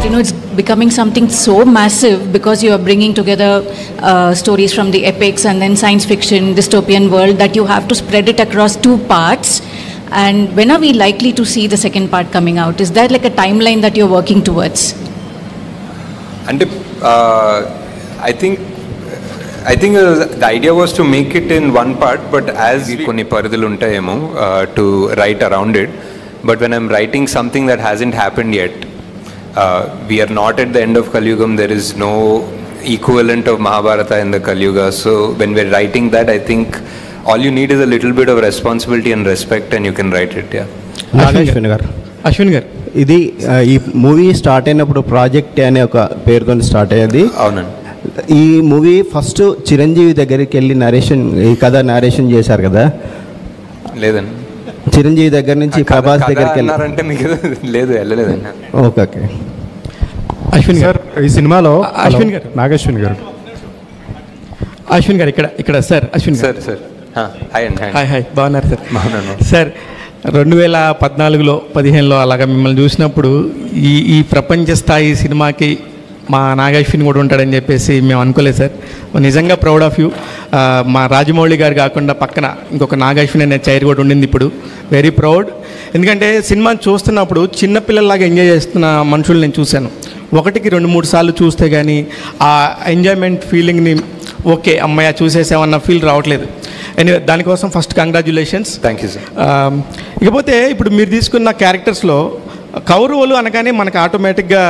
you know, it's becoming something so massive because you are bringing together stories from the epics and then science fiction, dystopian world, that you have to spread it across 2 parts. And when are we likely to see the second part coming out? Is there like a timeline that you're working towards? And I think the idea was to make it in 1 part, but as konni paradulu untayemo to write around it. But when I'm writing something that hasn't happened yet, we are not at the end of Kaliyugam. There is no equivalent of Mahabharata in the Kaliyuga. So when we're writing that, I think all you need is a little bit of responsibility and respect, and you can write it. Yeah. Ashwin gar ఇది ఈ movie start అయినప్పుడు project అనే ఒక పేరుతో start అయ్యేది. అవునండి. ఈ movie first Chiranjeevi దగ్గరికి వెళ్ళి ఈ కథ నరేషన్ చేశారు కదా? లేదండి, చిరంజీవి దగ్గర నుంచి ప్రభాస్ దగ్గరికి వెళ్ళారంటే మీకు లేదు, వెళ్ళలేదండి. Okay okay. అశ్విన్ గారు ఈ సినిమాలో అశ్విన్ గారు నాగశ్విన్ గారు ఇక్కడ సార్ అశ్విన్ సార్ హాయ్ బాగున్నారు సార్? బాగున్నాను సార్. 2014లో 15లో అలాగా మిమ్మల్ని చూసినప్పుడు ఈ ప్రపంచ స్థాయి సినిమాకి మా నాగశ్విన్ కూడా ఉంటాడని చెప్పేసి మేము అనుకోలేదు సార్. నిజంగా ప్రౌడ్ ఆఫ్ యూ. మా రాజమౌళి గారు కాకుండా పక్కన ఇంకొక నాగశ్విన్ అనే చైర్ కూడా ఉండింది ఇప్పుడు. Very proud. ఎందుకంటే సినిమాని చూస్తున్నప్పుడు చిన్నపిల్లల్లాగా ఎంజాయ్ చేస్తున్న మనుషులు నేను చూశాను. 1కి 2-3 సార్లు చూస్తే కానీ ఆ ఎంజాయ్మెంట్ ఫీలింగ్ని ఓకే అమ్మాయి చూసేసామన్న ఫీల్ రావట్లేదు. ఎనీవే దానికోసం first congratulations. Thank you sir. ఇకపోతే ఇప్పుడు మీరు తీసుకున్న క్యారెక్టర్స్లో కౌరవులు అనగానే మనకు ఆటోమేటిక్గా